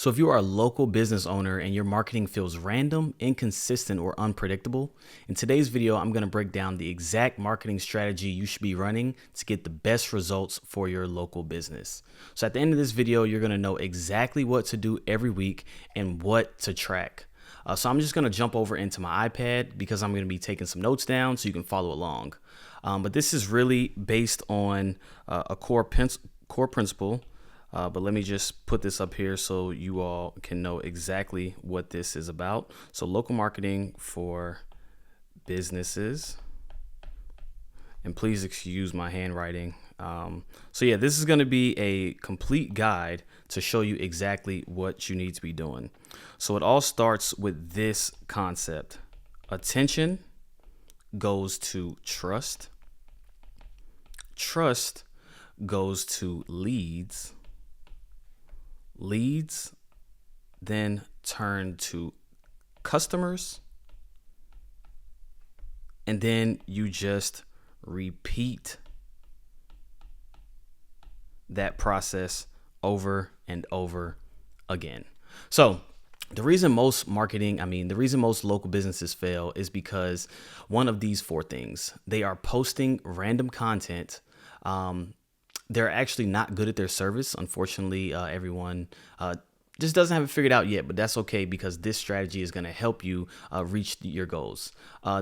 So if you are a local business owner and your marketing feels random, inconsistent, or unpredictable, in today's video, I'm going to break down the exact marketing strategy you should be running to get the best results for your local business. So at the end of this video, you're going to know exactly what to do every week and what to track. So I'm just going to jump over into my iPad because I'm going to be taking some notes down so you can follow along. But this is really based on a core principle. But let me just put this up here so you all can know exactly what this is about. So local marketing for businesses. And please excuse my handwriting. So yeah, this is going to be a complete guide to show you exactly what you need to be doing. So it all starts with this concept. Attention goes to trust. Trust goes to leads. Leads then turn to customers. And then you just repeat that process over and over again. So the reason most local businesses fail is because one of these four things: they are posting random content. They're actually not good at their service. Unfortunately, everyone just doesn't have it figured out yet, but that's okay because this strategy is going to help you reach your goals.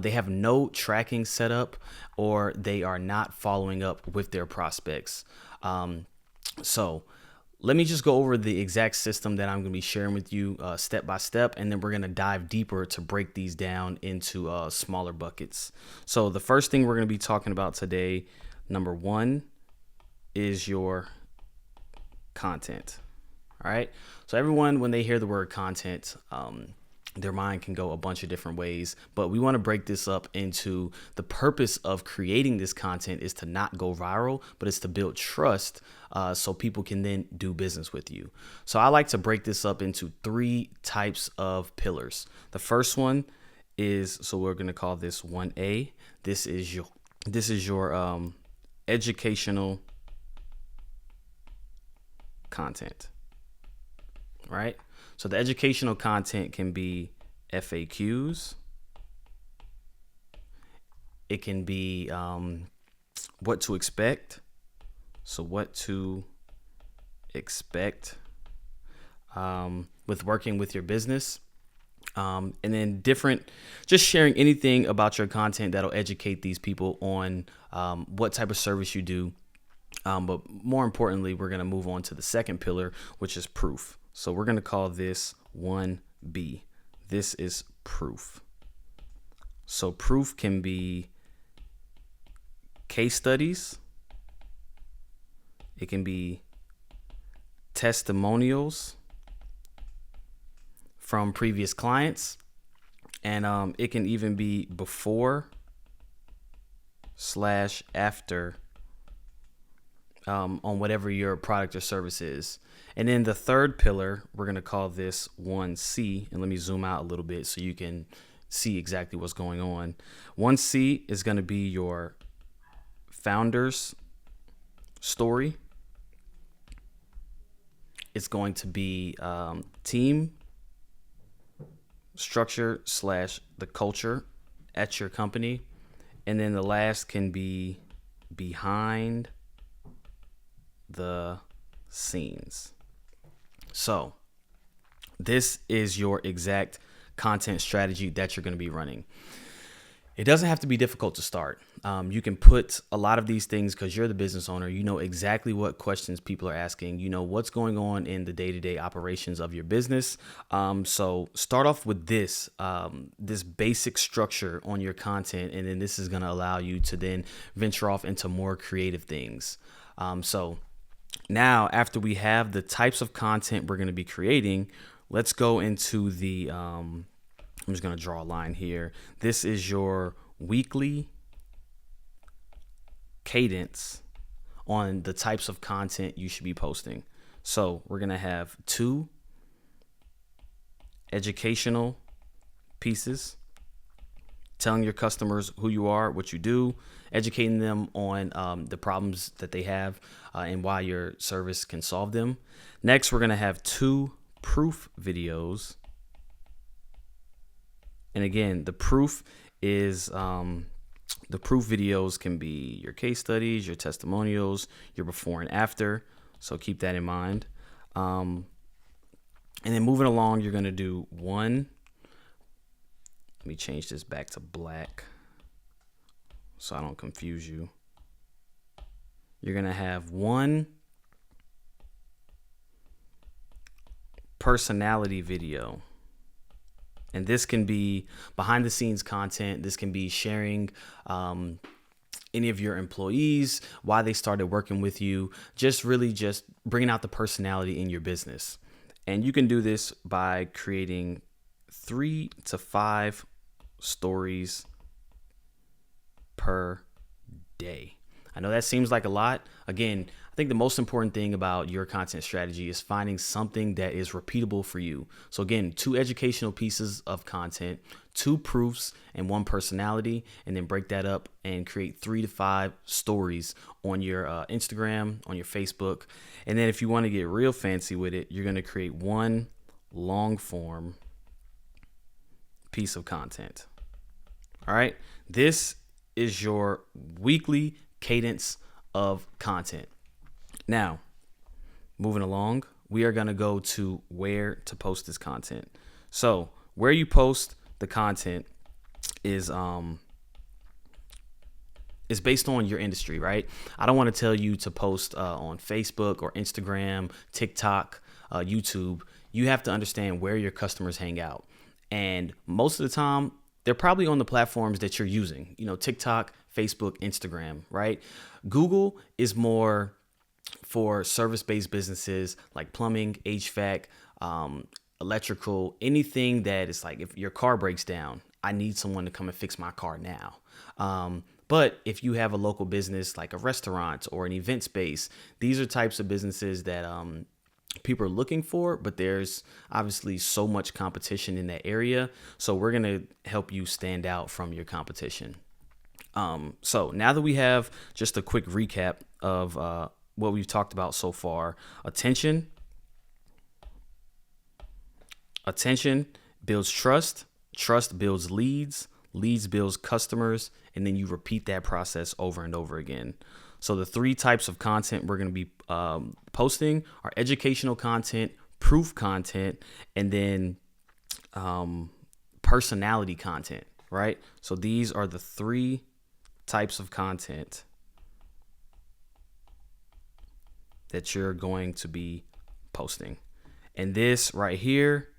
They have no tracking set up, or they are not following up with their prospects. So let me just go over the exact system that I'm going to be sharing with you step by step, and then we're going to dive deeper to break these down into smaller buckets. So the first thing we're going to be talking about today, number one, is your content. All right. So everyone, when they hear the word content, their mind can go a bunch of different ways, but we want to break this up into the purpose of creating this content is to not go viral, but it's to build trust so people can then do business with you. So I like to break this up into three types of pillars. The first one is, so we're going to call this 1A. This is your educational content. Right? So the educational content can be FAQs. It can be what to expect. So what to expect with working with your business. And then just sharing anything about your content that'll educate these people on what type of service you do. But more importantly, we're going to move on to the second pillar, which is proof. So we're going to call this 1B. This is proof. So proof can be case studies. It can be testimonials from previous clients. And it can even be before/after on whatever your product or service is. And then the third pillar, we're going to call this 1C. And let me zoom out a little bit so you can see exactly what's going on. 1C is going to be your founder's story. It's going to be team structure / the culture at your company. And then the last can be behind the scenes. So this is your exact content strategy that you're going to be running. It doesn't have to be difficult to start. You can put a lot of these things because you're the business owner. You know exactly what questions people are asking. You know what's going on in the day-to-day operations of your business. So start off with this basic structure on your content, and then this is going to allow you to then venture off into more creative things. So now, after we have the types of content we're going to be creating, let's go into I'm just going to draw a line here. This is your weekly cadence on the types of content you should be posting. So we're going to have 2 educational pieces, telling your customers who you are, what you do, educating them on the problems that they have and why your service can solve them. Next, we're going to have 2 proof videos. And again, the proof is the proof videos can be your case studies, your testimonials, your before and after. So keep that in mind. And then moving along, you're going to do one. Let me change this back to black so I don't confuse you. You're going to have one personality video. And this can be behind the scenes content. This can be sharing any of your employees, why they started working with you, just bringing out the personality in your business. And you can do this by creating 3 to 5 stories per day. I know that seems like a lot. Again, I think the most important thing about your content strategy is finding something that is repeatable for you. So again, 2 educational pieces of content, 2 proofs, and 1 personality, and then break that up and create 3 to 5 stories on your Instagram, on your Facebook. And then if you want to get real fancy with it, you're going to create 1 long form piece of content. All right. This is your weekly cadence of content. Now, moving along, we are going to go to where to post this content. So where you post the content is based on your industry, right? I don't want to tell you to post on Facebook or Instagram, TikTok, YouTube. You have to understand where your customers hang out. And most of the time, they're probably on the platforms that you're using, TikTok, Facebook, Instagram, right? Google is more for service-based businesses like plumbing, HVAC, electrical, anything that is like if your car breaks down, I need someone to come and fix my car now. But if you have a local business like a restaurant or an event space, these are types of businesses that people are looking for, but there's obviously so much competition in that area. So we're going to help you stand out from your competition. So now that we have just a quick recap of what we've talked about so far, attention builds trust, trust builds leads, leads builds customers, and then you repeat that process over and over again. So the 3 types of content we're going to be posting are educational content, proof content, and then personality content, right? So these are the 3 types of content that you're going to be posting. And this right here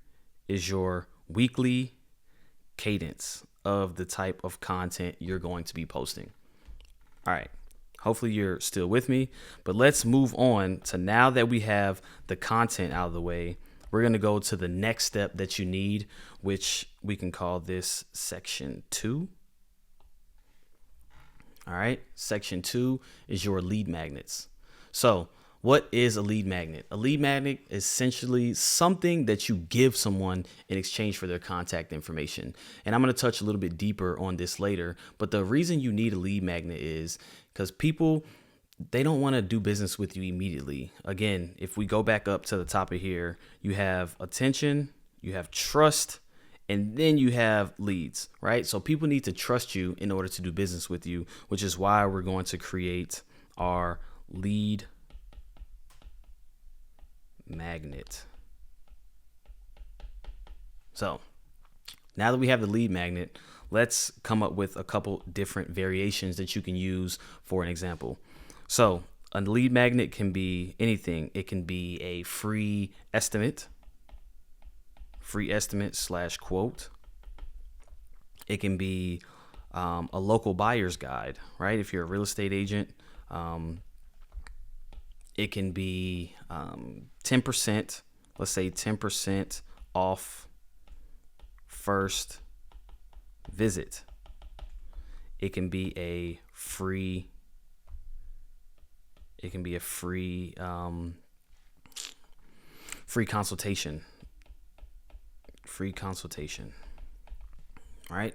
is your weekly cadence of the type of content you're going to be posting. All right. Hopefully you're still with me, but let's move on to now that we have the content out of the way, we're going to go to the next step that you need, which we can call this section 2. All right. Section 2 is your lead magnets. So what is a lead magnet? A lead magnet is essentially something that you give someone in exchange for their contact information. And I'm going to touch a little bit deeper on this later. But the reason you need a lead magnet is because people, they don't want to do business with you immediately. Again, if we go back up to the top of here, you have attention, you have trust, and then you have leads, right? So people need to trust you in order to do business with you, which is why we're going to create our lead magnet. So now that we have the lead magnet, let's come up with a couple different variations that you can use for an example. So a lead magnet can be anything. It can be a free estimate / quote. It can be a local buyer's guide, right? If you're a real estate agent, it can be 10%, let's say 10% off first visit. It can be a free consultation. All right.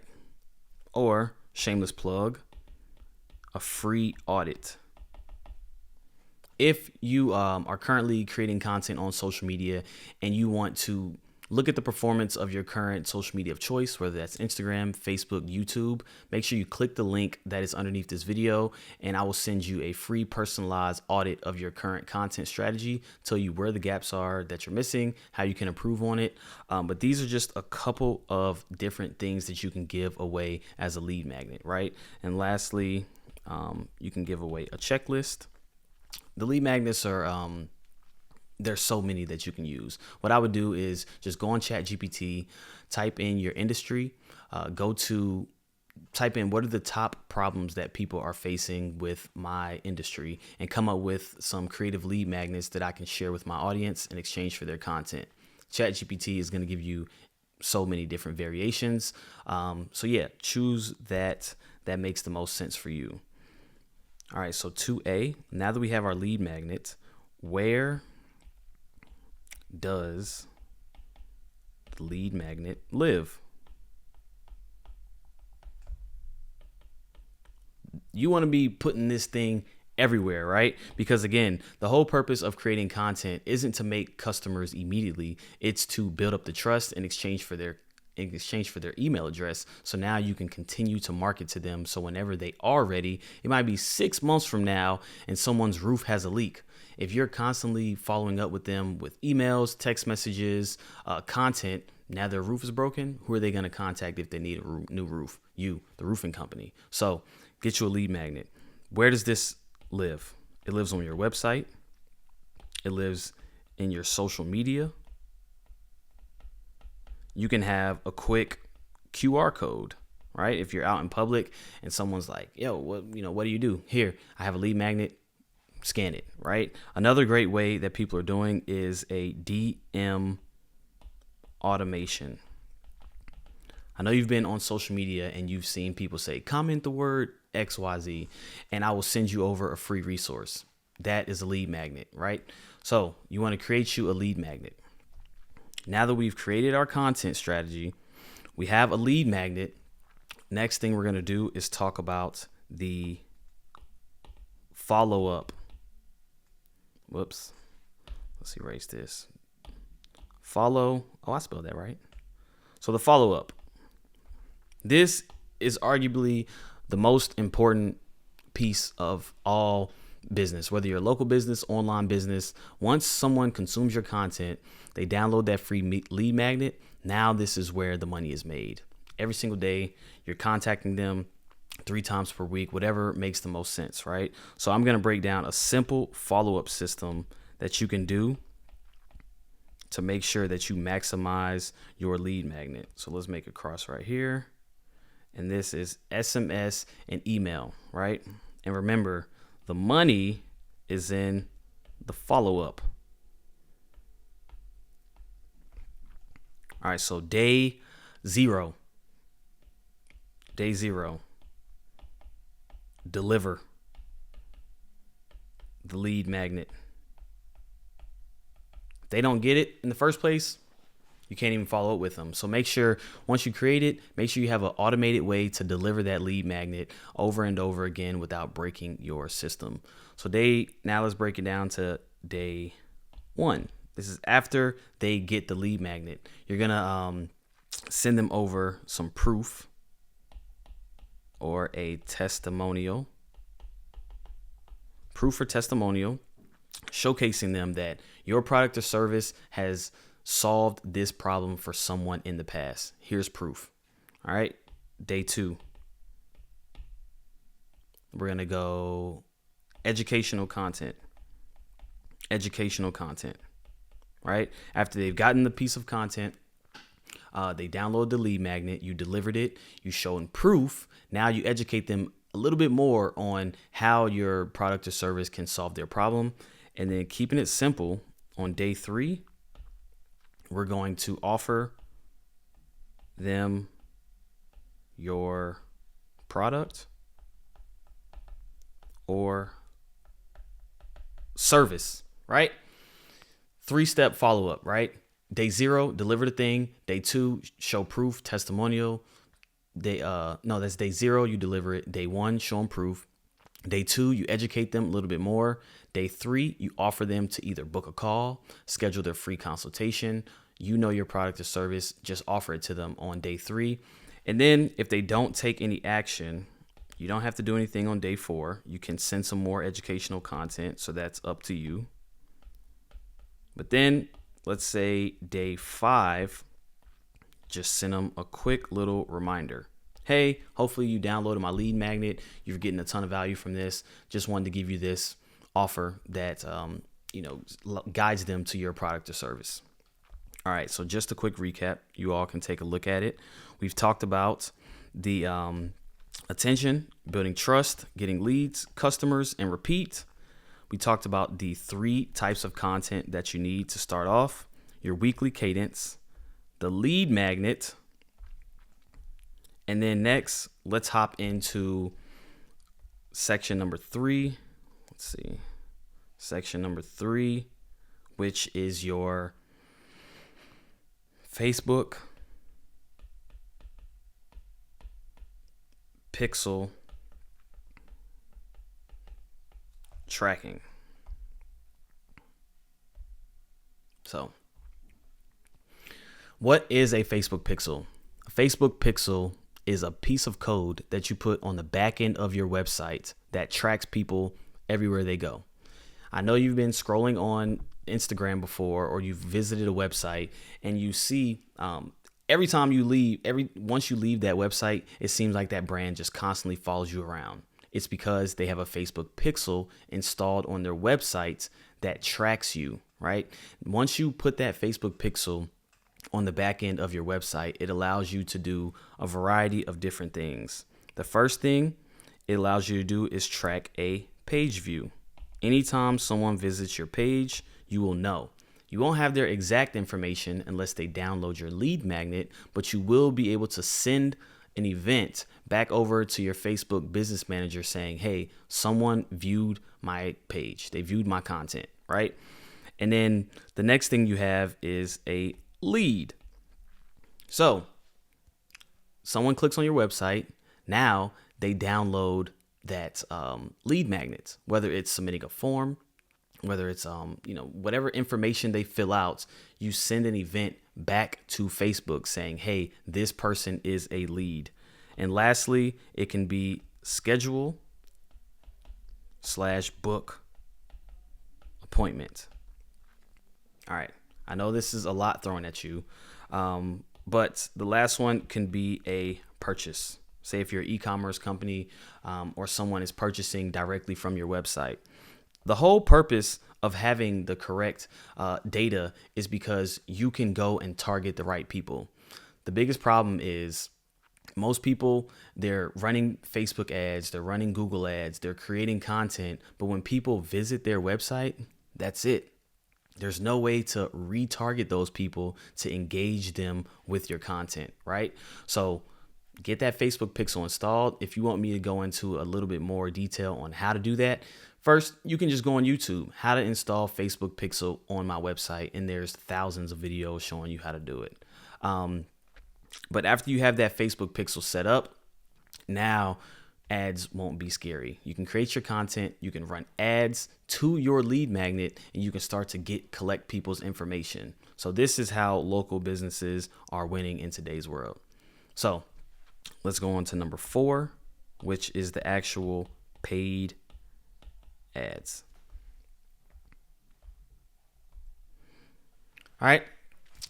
Or shameless plug, a free audit. if you are currently creating content on social media and you want to look at the performance of your current social media of choice, whether that's Instagram, Facebook, YouTube, make sure you click the link that is underneath this video, and I will send you a free personalized audit of your current content strategy, tell you where the gaps are that you're missing, how you can improve on it. But these are just a couple of different things that you can give away as a lead magnet, right? And lastly, you can give away a checklist. The lead magnets are there's so many that you can use. What I would do is just go on ChatGPT, type in your industry, type in what are the top problems that people are facing with my industry, and come up with some creative lead magnets that I can share with my audience in exchange for their content. ChatGPT is going to give you so many different variations. So yeah, choose that makes the most sense for you. All right, so 2A, now that we have our lead magnet, where does the lead magnet live? You want to be putting this thing everywhere, right? Because again, the whole purpose of creating content isn't to make customers immediately. It's to build up the trust in exchange for their email address. So now you can continue to market to them. So whenever they are ready, it might be 6 months from now and someone's roof has a leak. If you're constantly following up with them with emails, text messages, content, now their roof is broken, who are they going to contact if they need a new roof? You, the roofing company. So get you a lead magnet. Where does this live? It lives on your website. It lives in your social media. You can have a quick QR code, right? If you're out in public and someone's like, yo, what do you do? Here, I have a lead magnet. Scan it, right? Another great way that people are doing is a DM automation. I know you've been on social media and you've seen people say, comment the word XYZ, and I will send you over a free resource. That is a lead magnet, right? So you want to create you a lead magnet. Now that we've created our content strategy, we have a lead magnet. Next thing we're going to do is talk about the follow-up. Whoops. Let's erase this. Oh, I spelled that right. So the follow-up. This is arguably the most important piece of all business, whether you're a local business, online business. Once someone consumes your content, they download that free lead magnet. Now this is where the money is made. Every single day, you're contacting them 3 times per week, whatever makes the most sense, right? So I'm going to break down a simple follow-up system that you can do to make sure that you maximize your lead magnet. So let's make a cross right here. And this is SMS and email, right? And remember, the money is in the follow-up. All right, so day zero. Deliver the lead magnet. If they don't get it in the first place, you can't even follow up with them. So make sure once you create it, make sure you have an automated way to deliver that lead magnet over and over again without breaking your system. So now let's break it down to day 1. This is after they get the lead magnet. You're going to send them over some proof or a testimonial. Proof or testimonial, showcasing them that your product or service has solved this problem for someone in the past. Here's proof. All right. Day 2. We're going to go educational content. Right? After they've gotten the piece of content, they download the lead magnet, you delivered it, you show them proof. Now you educate them a little bit more on how your product or service can solve their problem. And then keeping it simple, on day 3, we're going to offer them your product or service, right? 3-step follow-up, right? Day 0, deliver the thing. Day 2, show proof, testimonial. That's day 0, you deliver it. Day 1, show them proof. Day 2, you educate them a little bit more. Day 3, you offer them to either book a call, schedule their free consultation. You know your product or service, just offer it to them on day 3. And then if they don't take any action, you don't have to do anything on day 4. You can send some more educational content, so that's up to you. But then let's say day 5, just send them a quick little reminder. Hey, hopefully you downloaded my lead magnet. You're getting a ton of value from this. Just wanted to give you this offer that guides them to your product or service. All right, so just a quick recap. You all can take a look at it. We've talked about the attention, building trust, getting leads, customers, and repeat. We talked about the 3 types of content that you need to start off, your weekly cadence, the lead magnet, and then next, let's hop into section number 3. Let's see, section number 3, which is your Facebook pixel tracking. So, what is a Facebook pixel? A Facebook pixel is a piece of code that you put on the back end of your website that tracks people everywhere they go. I know you've been scrolling on Instagram before, or you've visited a website and you see every time you leave, once you leave that website, it seems like that brand just constantly follows you around. It's because they have a Facebook pixel installed on their websites that tracks you, right? Once you put that Facebook pixel on the back end of your website, it allows you to do a variety of different things. The first thing it allows you to do is track a page view. Anytime someone visits your page, you will know. You won't have their exact information unless they download your lead magnet, but you will be able to send an event back over to your Facebook business manager saying, hey, someone viewed my page. They viewed my content, right? And then the next thing you have is a lead. So someone clicks on your website. Now they download that lead magnet, whether it's submitting a form, whether it's whatever information they fill out, you send an event back to Facebook saying, hey, this person is a lead. And lastly, it can be schedule/book appointment. All right, I know this is a lot thrown at you, but the last one can be a purchase. Say if you're an e-commerce company or someone is purchasing directly from your website. The whole purpose of having the correct data is because you can go and target the right people. The biggest problem is most people, they're running Facebook ads, they're running Google ads, they're creating content, but when people visit their website, that's it. There's no way to retarget those people to engage them with your content, right? So get that Facebook pixel installed. If you want me to go into a little bit more detail on how to do that, first, you can just go on YouTube, how to install Facebook pixel on my website, and there's thousands of videos showing you how to do it. But after you have that Facebook pixel set up, now ads won't be scary. You can create your content, you can run ads to your lead magnet, and you can start to collect people's information. So this is how local businesses are winning in today's world. So let's go on to number 4, which is the actual paid ads. All right.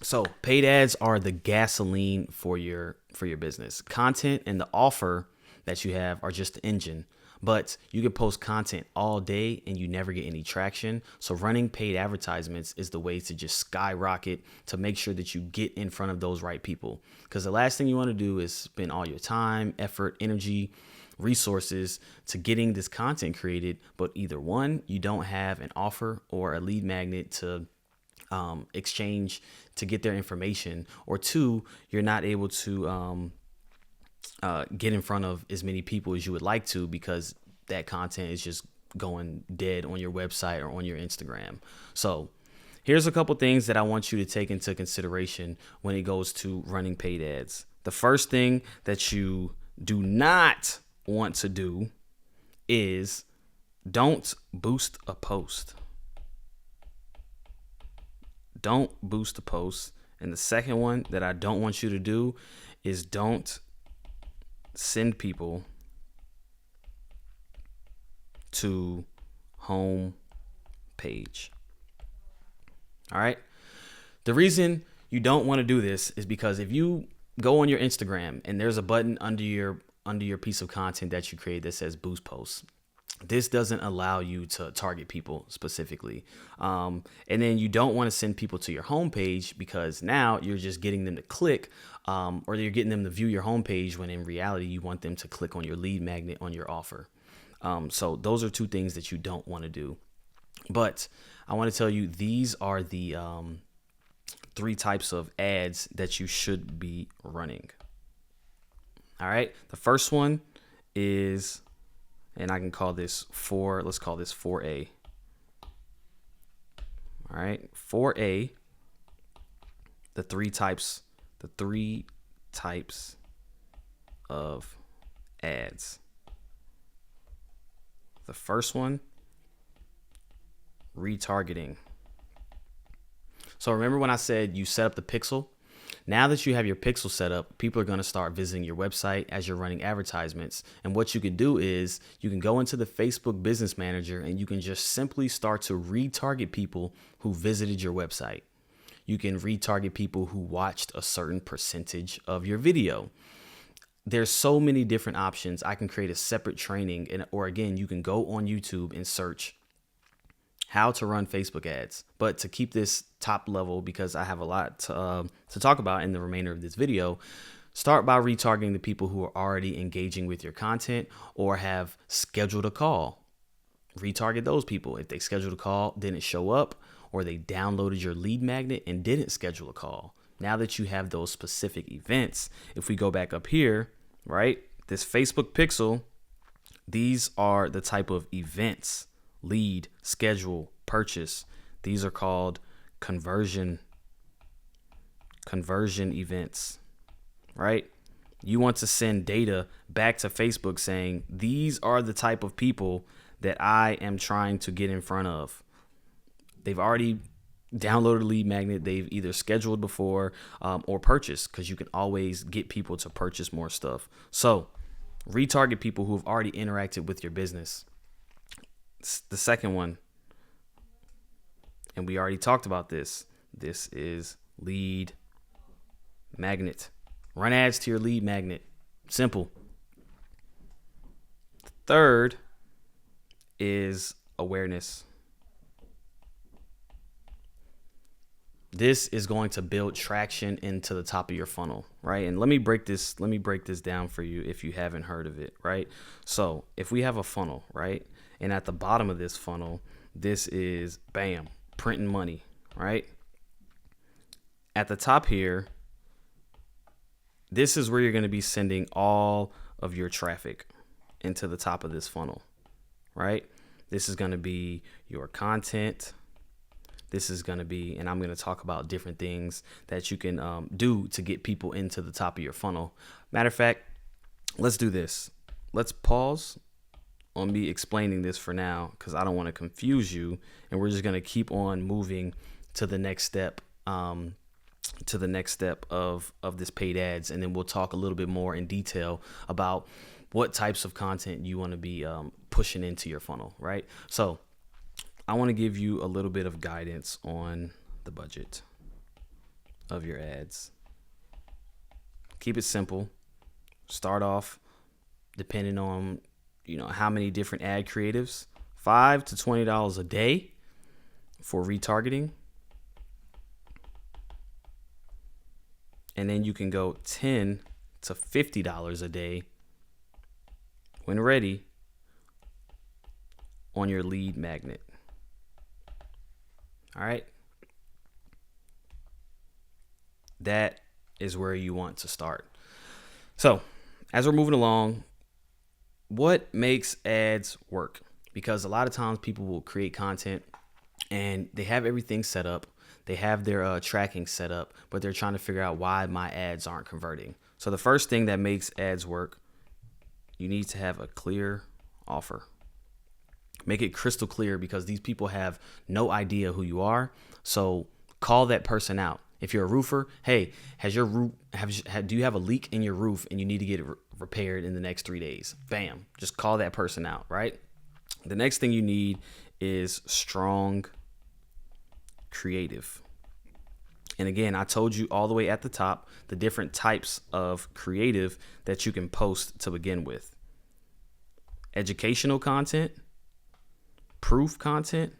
So paid ads are the gasoline for your business. Content and the offer that you have are just the engine, but you can post content all day and you never get any traction. So running paid advertisements is the way to just skyrocket, to make sure that you get in front of those right people. Because the last thing you want to do is spend all your time, effort, energy, resources to getting this content created, but either one, you don't have an offer or a lead magnet to exchange to get their information, or 2, you're not able to get in front of as many people as you would like to, because that content is just going dead on your website or on your Instagram. So here's a couple things that I want you to take into consideration when it goes to running paid ads. The first thing that you do not want to do is don't boost a post. Don't boost a post. And the second one that I don't want you to do is don't send people to home page. All right. The reason you don't want to do this is because if you go on your Instagram and there's a button under your piece of content that you create that says boost posts, this doesn't allow you to target people specifically. And then you don't want to send people to your homepage because now you're just getting them to click or you're getting them to view your homepage when in reality you want them to click on your lead magnet on your offer. So those are two things that you don't want to do. But I want to tell you, these are the 3 types of ads that you should be running. All right. The first one is, and I can call this let's call this 4A. All right. 4A, the three types of ads. The first one, retargeting. So remember when I said you set up the pixel? Now that you have your pixel set up, people are going to start visiting your website as you're running advertisements. And what you can do is you can go into the Facebook Business Manager and you can just simply start to retarget people who visited your website. You can retarget people who watched a certain percentage of your video. There's so many different options. I can create a separate training, or again, you can go on YouTube and search how to run Facebook ads. But to keep this top level, because I have a lot to talk about in the remainder of this video, start by retargeting the people who are already engaging with your content or have scheduled a call. Retarget those people. If they scheduled a call, didn't show up, or they downloaded your lead magnet and didn't schedule a call. Now that you have those specific events, if we go back up here, right, this Facebook pixel, these are the type of events: lead, schedule, purchase. These are called conversion events, right? You want to send data back to Facebook saying, these are the type of people that I am trying to get in front of. They've already downloaded a lead magnet. They've either scheduled before or purchased, because you can always get people to purchase more stuff. So retarget people who have already interacted with your business. The second one, and we already talked about this is lead magnet. Run ads to your lead magnet. Simple. The third is awareness. This is going to build traction into the top of your funnel, right? And let me break this down for you if you haven't heard of it, right? So if we have a funnel, right? And at the bottom of this funnel, this is bam, printing money, right? At the top here, this is where you're going to be sending all of your traffic into the top of this funnel, right? This is going to be your content. This is going to be, and I'm going to talk about different things that you can do to get people into the top of your funnel. Matter of fact, let's do this. Let's pause on me explaining this for now, because I don't want to confuse you, and we're just going to keep on moving to the next step, of this paid ads, and then we'll talk a little bit more in detail about what types of content you want to be pushing into your funnel, right? So I want to give you a little bit of guidance on the budget of your ads. Keep it simple. Start off depending on how many different ad creatives, $5 to $20 a day for retargeting. And then you can go $10 to $50 a day when ready on your lead magnet. All right. That is where you want to start. So as we're moving along, what makes ads work? Because a lot of times people will create content and they have everything set up. They have their tracking set up, but they're trying to figure out why my ads aren't converting. So the first thing that makes ads work, you need to have a clear offer. Make it crystal clear, because these people have no idea who you are. So call that person out. If you're a roofer, hey, has your roof do you have a leak in your roof and you need to get it repaired in the next 3 days? Bam, just call that person out, right? The next thing you need is strong creative. And again, I told you all the way at the top the different types of creative that you can post to begin with. Educational content, proof content,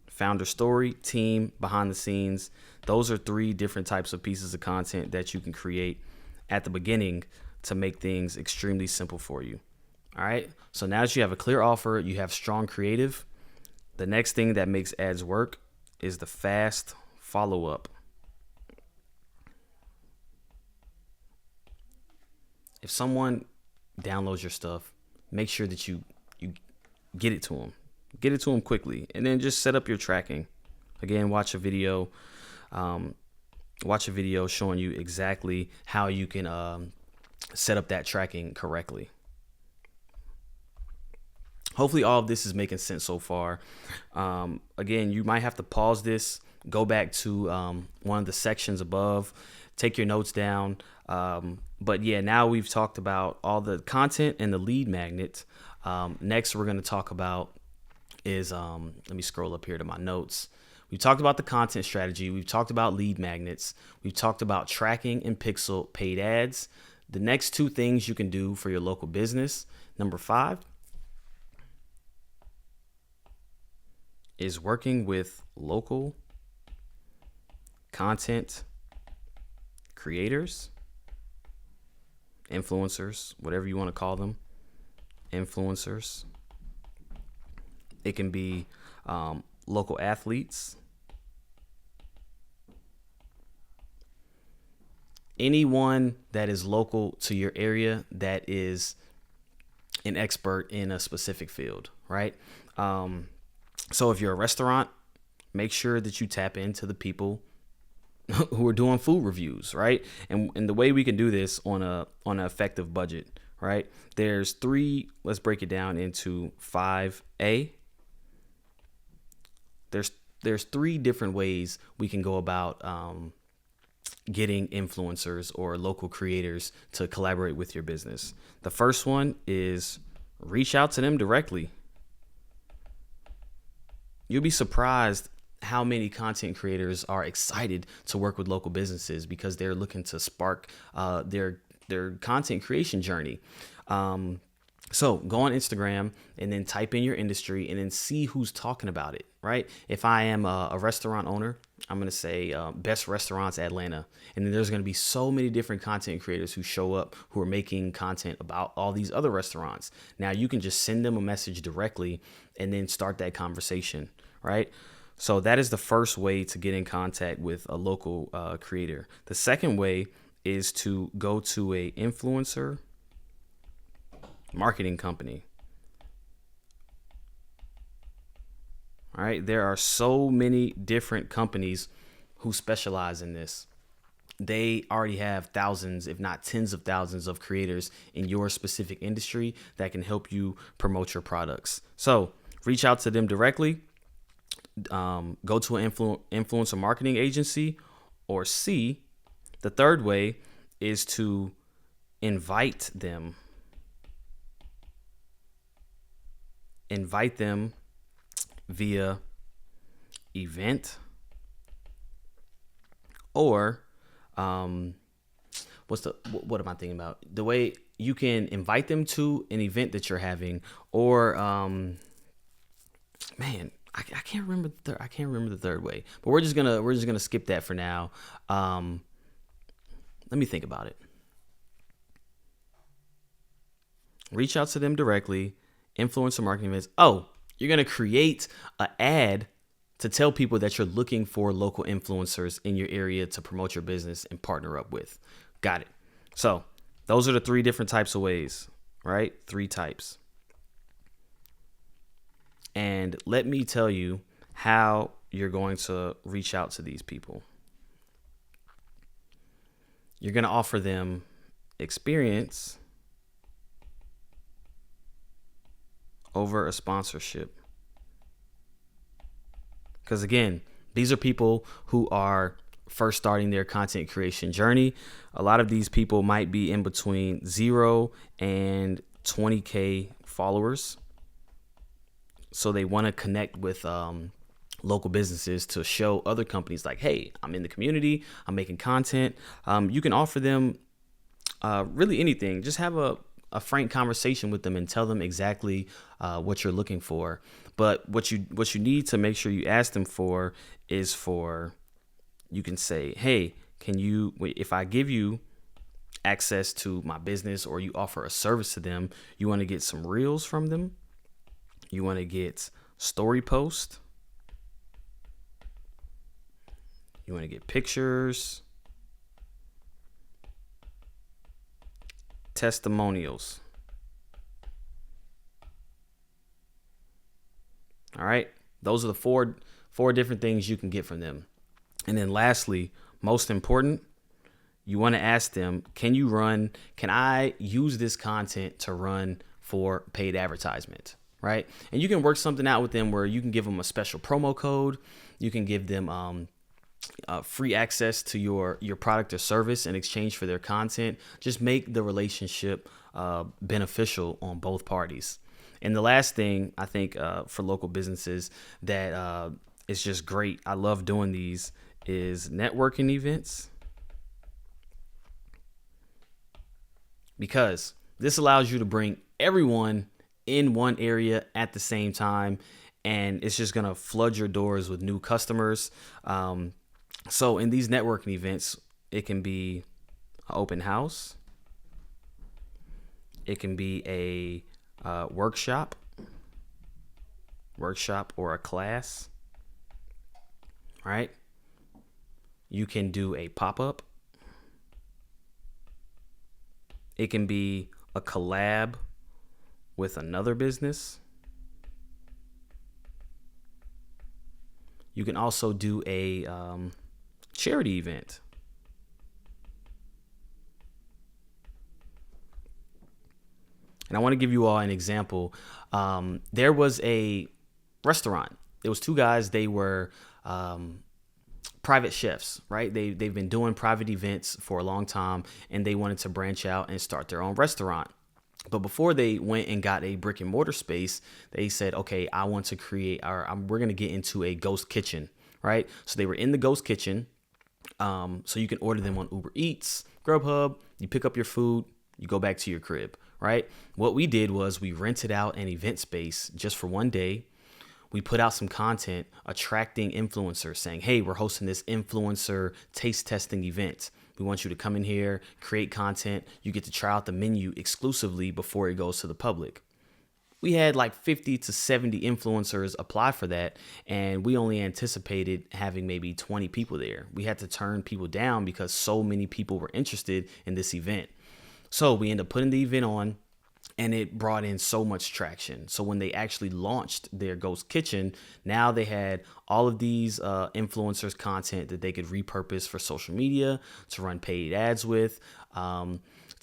founder story, team, behind the scenes. Those are 3 different types of pieces of content that you can create at the beginning to make things extremely simple for you. All right. So now that you have a clear offer, you have strong creative. The next thing that makes ads work is the fast follow up. If someone downloads your stuff, make sure that you get it to them. Get it to them quickly, and then just set up your tracking. Again, watch a video showing you exactly how you can set up that tracking correctly. Hopefully all of this is making sense so far. Again, you might have to pause this, go back to one of the sections above, take your notes down. But yeah, now we've talked about all the content and the lead magnet. Next, we're going to talk about is, let me scroll up here to my notes. We've talked about the content strategy. We've talked about lead magnets. We've talked about tracking and pixel paid ads. The next 2 things you can do for your local business. Number 5 is working with local content creators, influencers, whatever you want to call them, influencers. It can be local athletes, anyone that is local to your area that is an expert in a specific field, right? So if you're a restaurant, make sure that you tap into the people who are doing food reviews, right? And the way we can do this on an effective budget, right? There's 3. Let's break it down into 5A. There's 3 different ways we can go about getting influencers or local creators to collaborate with your business. The first one is reach out to them directly. You'll be surprised how many content creators are excited to work with local businesses because they're looking to spark their content creation journey. So go on Instagram and then type in your industry and then see who's talking about it, right? If I am a restaurant owner, I'm going to say best restaurants Atlanta. And then there's going to be so many different content creators who show up who are making content about all these other restaurants. Now you can just send them a message directly and then start that conversation, right? So that is the first way to get in contact with a local creator. The second way is to go to a influencer marketing company. All right. There are so many different companies who specialize in this. They already have thousands, if not tens of thousands of creators in your specific industry that can help you promote your products. So reach out to them directly. Go to an influencer marketing agency, or C, the third way is to invite them. Invite them via event or what am I thinking about? The way you can invite them to an event that you're having, or I can't remember the third way, but we're just gonna skip that for now. Let me think about it. Reach out to them directly. Influencer marketing events. Oh, you're going to create an ad to tell people that you're looking for local influencers in your area to promote your business and partner up with. Got it. So those are the 3 different types of ways, right? 3 types. And let me tell you how you're going to reach out to these people. You're going to offer them experience over a sponsorship. Because again, these are people who are first starting their content creation journey. A lot of these people might be in between 0 and 20K followers. So they want to connect with local businesses to show other companies like, hey, I'm in the community, I'm making content. You can offer them really anything. Just have a frank conversation with them and tell them exactly what you're looking for. But what you need to make sure you ask them for is you can say, hey, if I give you access to my business or you offer a service to them, you want to get some reels from them. You want to get story posts. You want to get pictures, testimonials. All right. Those are the four different things you can get from them. And then lastly, most important, you want to ask them, can I use this content to run for paid advertisement? Right. And you can work something out with them where you can give them a special promo code. You can give them free access to your product or service in exchange for their content. Just make the relationship beneficial on both parties. And the last thing I think for local businesses that is just great, I love doing these, is networking events. Because this allows you to bring everyone in one area at the same time, and it's just going to flood your doors with new customers. So in these networking events, it can be an open house. It can be a workshop or a class, right? You can do a pop-up. It can be a collab with another business. You can also do a charity event. And I want to give you all an example. There was a restaurant. There was two guys. They were private chefs, right? They've been doing private events for a long time, and they wanted to branch out and start their own restaurant. But before they went and got a brick and mortar space, they said, okay, I want to we're going to get into a ghost kitchen, right? So they were in the ghost kitchen. So you can order them on Uber Eats, Grubhub. You pick up your food, you go back to your crib, right? What we did was we rented out an event space just for one day. We put out some content attracting influencers saying, hey, we're hosting this influencer taste testing event. We want you to come in here, create content. You get to try out the menu exclusively before it goes to the public. We had like 50 to 70 influencers apply for that, and we only anticipated having maybe 20 people there. We had to turn people down because so many people were interested in this event. So we ended up putting the event on, and it brought in so much traction. So when they actually launched their ghost kitchen, now they had all of these influencers content that they could repurpose for social media, to run paid ads with, to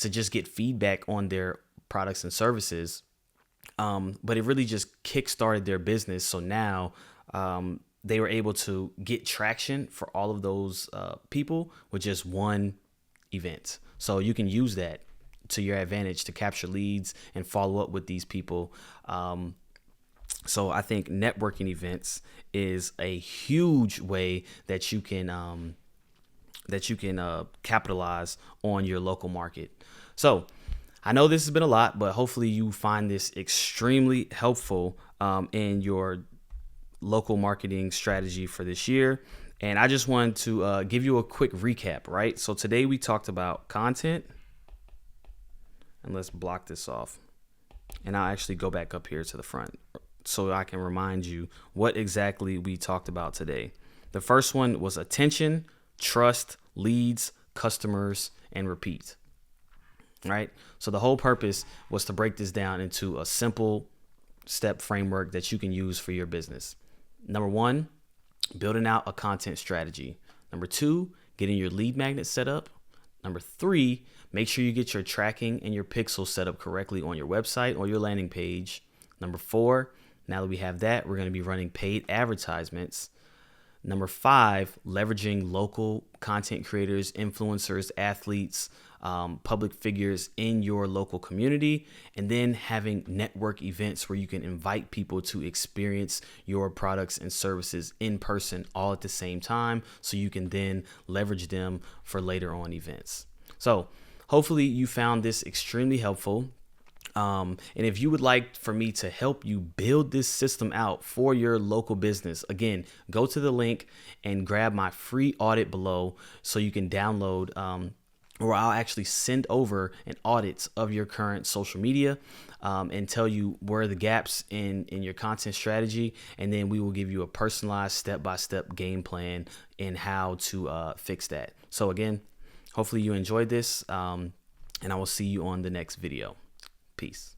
just get feedback on their products and services. But it really just kickstarted their business. So now they were able to get traction for all of those people with just one event. So you can use that to your advantage to capture leads and follow up with these people. So I think networking events is a huge way that you can capitalize on your local market. So I know this has been a lot, but hopefully you find this extremely helpful in your local marketing strategy for this year. And I just wanted to give you a quick recap, right? So today we talked about content. And let's block this off. And I'll actually go back up here to the front so I can remind you what exactly we talked about today. The first one was attention, trust, leads, customers, and repeat. Right? So the whole purpose was to break this down into a simple step framework that you can use for your business. Number one, building out a content strategy. Number two, getting your lead magnet set up. Number three, make sure you get your tracking and your pixels set up correctly on your website or your landing page. Number 4, now that we have that, we're going to be running paid advertisements. Number 5, leveraging local content creators, influencers, athletes, public figures in your local community, and then having network events where you can invite people to experience your products and services in person all at the same time, so you can then leverage them for later on events. So hopefully you found this extremely helpful. And if you would like for me to help you build this system out for your local business, again, go to the link and grab my free audit below so you can download, or I'll actually send over an audit of your current social media and tell you where are the gaps in your content strategy. And then we will give you a personalized step-by-step game plan in how to fix that. So again, hopefully you enjoyed this, and I will see you on the next video. Peace.